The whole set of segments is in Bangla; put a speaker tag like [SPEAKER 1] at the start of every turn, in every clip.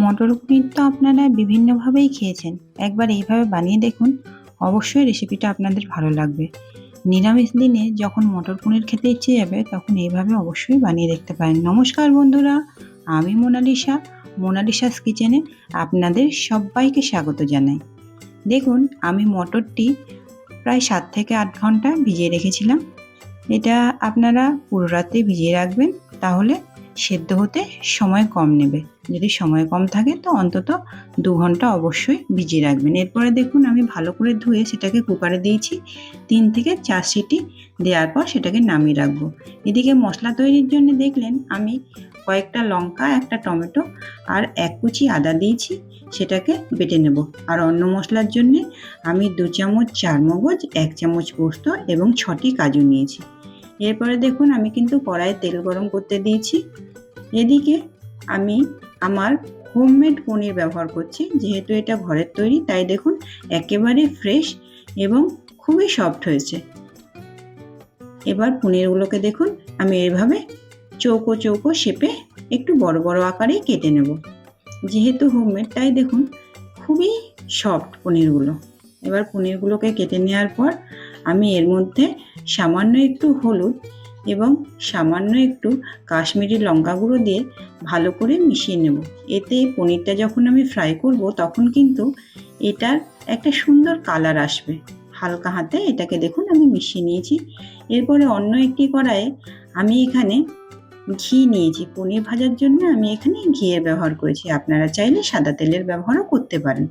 [SPEAKER 1] মটর পনির তো আপনারা বিভিন্নভাবেই খেয়েছেন। একবার এইভাবে বানিয়ে দেখুন, অবশ্যই রেসিপিটা আপনাদের ভালো লাগবে। নিরামিষ দিনে যখন মটর পনির খেতে ইচ্ছে যাবে তখন এইভাবে অবশ্যই বানিয়ে দেখতে পারেন। নমস্কার বন্ধুরা, আমি মোনালিসা, মোনালিসাস কিচেনে আপনাদের সবাইকে স্বাগত জানাই। দেখুন, আমি মটরটি প্রায় 7 থেকে 8 ঘন্টা ভিজিয়ে রেখেছিলাম। এটা আপনারা পুরো রাত্রি ভিজিয়ে রাখবেন, তাহলে সেদ্ধ হতে সময় কম নেবে। যদি সময় কম থাকে তো অন্তত 2 ঘন্টা অবশ্যই ভিজিয়ে রাখবেন। এরপরে দেখুন, আমি ভালো করে ধুয়ে সেটাকে কুকারে দিয়েছি। 3 থেকে 4 সিটি দেওয়ার পর সেটাকে নামিয়ে রাখবো। এদিকে মশলা তৈরির জন্য দেখলেন আমি কয়েকটা লঙ্কা, একটা টমেটো আর 1 কুচি আদা দিয়েছি, সেটাকে বেটে নেব। আর অন্য মশলার জন্য আমি 2 চামচ চারমগজ, 1 চামচ পোস্ত এবং 6টি কাজু নিয়েছি। এরপরে দেখুন, আমি কিন্তু কড়াইয়ে তেল গরম করতে দিয়েছি। এদিকে আমি আমার হোমমেড পনির ব্যবহার করছি। যেহেতু এটা ঘরের তৈরি, তাই দেখুন একেবারে ফ্রেশ এবং খুবই সফট হয়েছে। এবার পনিরগুলোকে দেখুন আমি এইভাবে চৌকো চৌকো শেপে একটু বড় বড় আকারে কেটে নেব। যেহেতু হোমমেড, তাই দেখুন খুবই সফট পনিরগুলো। এবার পনিরগুলোকে কেটে নেওয়ার পর আমি এর মধ্যে সামান্য একটু হলুদ এবং সামান্য একটু কাশ্মীরি লঙ্কা গুঁড়ো দিয়ে ভালো করে মিশিয়ে নেব। এতে পনিরটা যখন আমি ফ্রাই করব তখন কিন্তু এটার একটা সুন্দর কালার আসবে। হালকা হাতে এটাকে দেখুন আমি মিশিয়ে নিয়েছি। এরপরে অন্য একটি কড়াইয়ে আমি এখানে ঘি নিয়েছি। পনির ভাজার জন্য আমি এখানে ঘিয়ের ব্যবহার করেছি। আপনারা চাইলে সাদা তেলের ব্যবহারও করতে পারেন,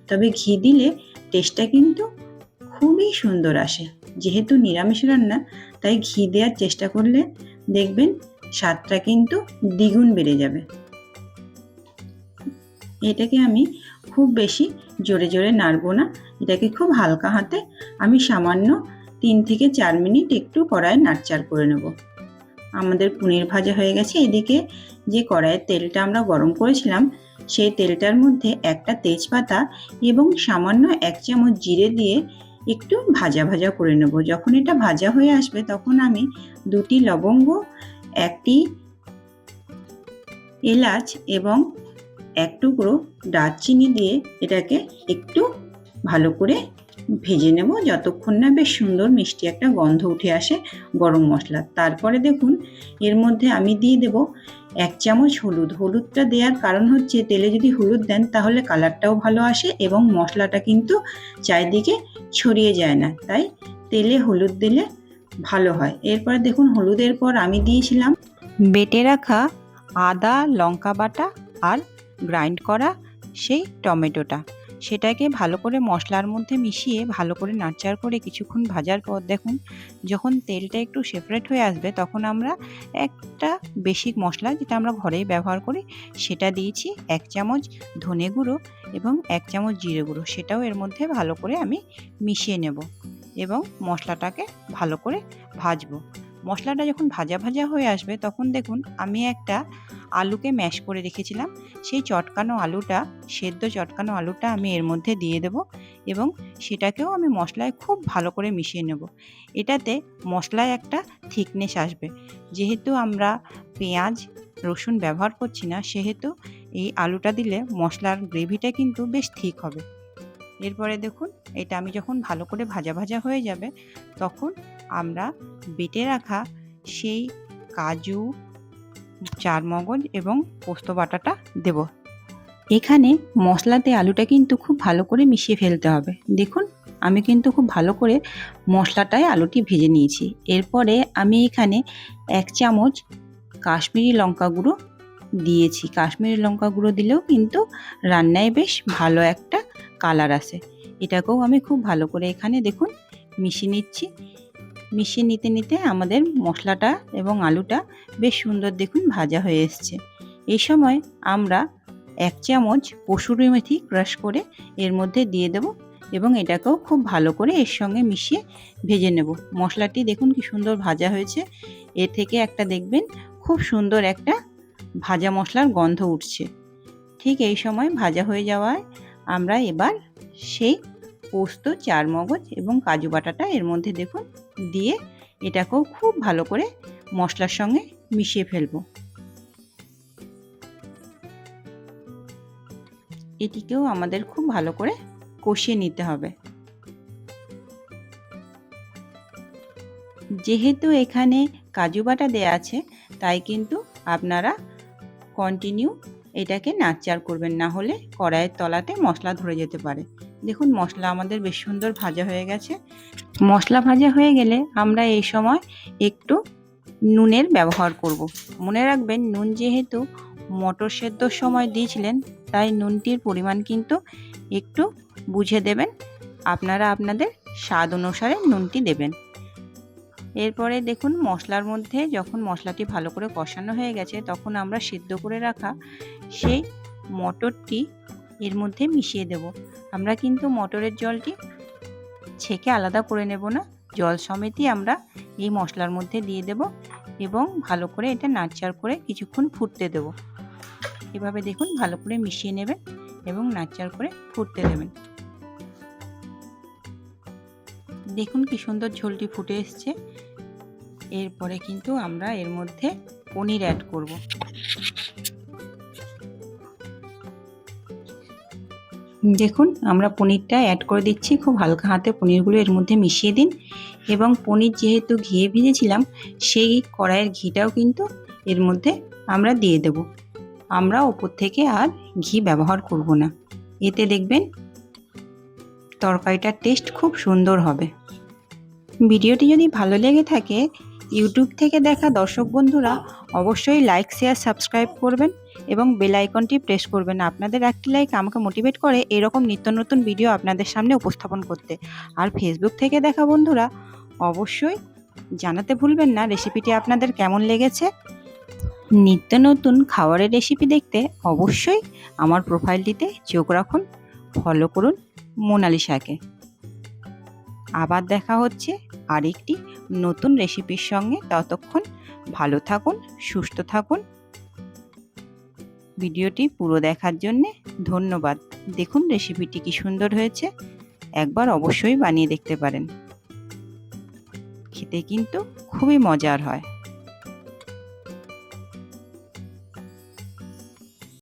[SPEAKER 1] তবে ঘি দিলে টেস্টটা কিন্তু খুবই সুন্দর আসে। যেহেতু নিরামিষ রান্না, তাই ঘি দেওয়ার চেষ্টা করলে দেখবেন স্বাদটা কিন্তু দ্বিগুণ বেড়ে যাবে। এটাকে আমি খুব বেশি জোরে জোরে নাড়বো না, এটাকে খুব হালকা হাতে আমি সামান্য 3 থেকে 4 মিনিট একটু কড়াইয়ে নাড়চাড় করে নেব। আমাদের পনির ভাজা হয়ে গেছে। এদিকে যে কড়াইয়ের তেলটা আমরা গরম করেছিলাম, সেই তেলটার মধ্যে একটা তেজপাতা এবং সামান্য 1 চামচ জিরে দিয়ে একটু ভাজা ভাজা করে নেব। যখন এটা ভাজা হয়ে আসবে তখন আমি 2টি লবঙ্গ, 1টি এলাচ এবং 1 টুকরো দারচিনি দিয়ে এটাকে একটু ভালো করে ভেজে নেব, যতক্ষণ না বেশ সুন্দর মিষ্টি একটা গন্ধ উঠে আসে গরম মশলার। তারপরে দেখুন এর মধ্যে আমি দিয়ে দেব 1 চামচ হলুদ। হলুদটা দেওয়ার কারণ হচ্ছে তেলে যদি হলুদ দেন তাহলে কালারটাও ভালো আসে এবং মশলাটা কিন্তু চারিদিকে ছড়িয়ে যায় না, তাই তেলে হলুদ দিলে ভালো হয়। এরপর দেখুন হলুদের পর আমি দিয়েছিলাম বেটে রাখা আদা, লঙ্কা বাটা আর গ্রাইন্ড করা সেই টমেটোটা। সেটাকে ভালো করে মশলার মধ্যে মিশিয়ে ভালো করে নাড়চাড় করে কিছুক্ষণ ভাজার পর দেখুন যখন তেলটা একটু সেপারেট হয়ে আসবে তখন আমরা একটা বেসিক মশলা, যেটা আমরা ঘরেই ব্যবহার করি, সেটা দিয়েছি। 1 চামচ ধনে গুঁড়ো এবং 1 চামচ জিরে গুঁড়ো, সেটাও এর মধ্যে ভালো করে আমি মিশিয়ে নেব এবং মশলাটাকে ভালো করে ভাজবো। মশলাটা যখন ভাজা ভাজা হয়ে আসবে তখন দেখুন আমি একটা আলুকে ম্যাশ করে রেখেছিলাম, সেই চটকানো আলুটা, সেদ্ধ চটকানো আলুটা আমি এর মধ্যে দিয়ে দেব এবং সেটাকেও আমি মশলায় খুব ভালো করে মিশিয়ে নেব। এটাতে মশলায় একটা থিকনেস আসবে। যেহেতু আমরা পেঁয়াজ রসুন ব্যবহার করছি না, সেহেতু এই আলুটা দিলে মশলার গ্রেভিটা কিন্তু বেশ ঠিক হবে। এরপরে দেখুন এটা আমি যখন ভালো করে ভাজা ভাজা হয়ে যাবে তখন আমরা বেটে রাখা সেই কাজু, চারমগজ এবং পোস্ত বাটাটা দেব। এখানে মশলাতে আলুটা কিন্তু খুব ভালো করে মিশিয়ে ফেলতে হবে। দেখুন আমি কিন্তু খুব ভালো করে মশলাটায় আলুটি ভেজে নিয়েছি। এরপরে আমি এখানে 1 চামচ কাশ্মীরি লঙ্কা গুঁড়ো দিয়েছি। কাশ্মীরি লঙ্কা গুঁড়ো দিলেও কিন্তু রান্নায় বেশ ভালো একটা কালার আসে। এটাকেও আমি খুব ভালো করে এখানে দেখুন মিশিয়ে নিচ্ছি। মিশিয়ে নিতে নিতে আমাদের মশলাটা এবং আলুটা বেশ সুন্দর দেখুন ভাজা হয়ে এসছে। এই সময় আমরা 1 চামচ কসুরি মেথি ক্রাশ করে এর মধ্যে দিয়ে দেব এবং এটাকেও খুব ভালো করে এর সঙ্গে মিশিয়ে ভেজে নেব। মশলাটি দেখুন কি সুন্দর ভাজা হয়েছে। এ থেকে একটা দেখবেন খুব সুন্দর একটা ভাজা মশলার গন্ধ উঠছে। ঠিক এই সময় ভাজা হয়ে যাওয়ায় আমরা এবার সেই পোস্ত, চারমগজ এবং কাজু বাটাটা এর মধ্যে দেখুন দিয়ে এটাকেও খুব ভালো করে মশলার সঙ্গে মিশিয়ে ফেলবো। এটিকেও আমাদের খুব ভালো করে কষিয়ে নিতে হবে। যেহেতু এখানে কাজু বাটা দেয়া আছে, তাই কিন্তু আপনারা কন্টিনিউ এটাকে নাড়চাড় করবেন, না হলে কড়াইয়ের তলাতে মশলা ধরে যেতে পারে। দেখুন মশলা আমাদের বেশ সুন্দর ভাজা হয়ে গেছে। মশলা ভাজা হয়ে গেলে আমরা এই সময় একটু নুনের ব্যবহার করব। মনে রাখবেন নুন যেহেতু মটর সেদ্ধর সময় দিয়েছিলেন, তাই নুনটির পরিমাণ কিন্তু একটু বুঝে দেবেন। আপনারা আপনাদের স্বাদ অনুসারে নুনটি দেবেন। এরপরে দেখুন মশলার মধ্যে যখন মশলাটি ভালো করে কষানো হয়ে গেছে, তখন আমরা সিদ্ধ করে রাখা সেই মটরটি এর মধ্যে মিশিয়ে দেব। আমরা কিন্তু মটরের জলটি ছেঁকে আলাদা করে নেব না, জল সমেতই আমরা এই মশলার মধ্যে দিয়ে দেব এবং ভালো করে এটা নাড়চাড় করে কিছুক্ষণ ফুটতে দেব। এভাবে দেখুন ভালো করে মিশিয়ে নেবেন এবং নাড়চাড় করে ফুটতে দেবেন। দেখুন কি সুন্দর ঝোলটি ফুটে এসছে। এরপরে কিন্তু আমরা এর মধ্যে পনির অ্যাড করব। দেখুন আমরা পনিরটা অ্যাড করে দিচ্ছি। খুব হালকা হাতে পনিরগুলো এর মধ্যে মিশিয়ে দিন এবং পনির যেহেতু ঘিয়ে ভেজেছিলাম, সেই কড়াইয়ের ঘিটাও কিন্তু এর মধ্যে আমরা দিয়ে দেব। আমরা ওপর থেকে আর ঘি ব্যবহার করব না। এতে দেখবেন তরকারিটার টেস্ট খুব সুন্দর হবে। ভিডিওটি যদি ভালো লেগে থাকে, ইউটিউব থেকে দেখা দর্শক বন্ধুরা অবশ্যই লাইক, শেয়ার, সাবস্ক্রাইব করবেন এবং বেল আইকনটি প্রেস করবেন। আপনাদের একটি লাইক আমাকে মোটিভেট করে এরকম নিত্য নতুন ভিডিও আপনাদের সামনে উপস্থাপন করতে। আর ফেসবুক থেকে দেখা বন্ধুরা অবশ্যই জানাতে ভুলবেন না রেসিপিটি আপনাদের কেমন লেগেছে। নিত্য নতুন খাবারের রেসিপি দেখতে অবশ্যই আমার প্রোফাইলটিতে চোখ রাখুন, ফলো করুন মোনালিসাকে। আবার দেখা হচ্ছে আরেকটি নতুন রেসিপির সঙ্গে। ততক্ষণ ভালো থাকুন, সুস্থ থাকুন। ভিডিওটি পুরো দেখার জন্য ধন্যবাদ। দেখুন রেসিপিটি কি সুন্দর হয়েছে, একবার অবশ্যই বানিয়ে দেখতে পারেন। খেতে কিন্তু খুবই মজার হয়।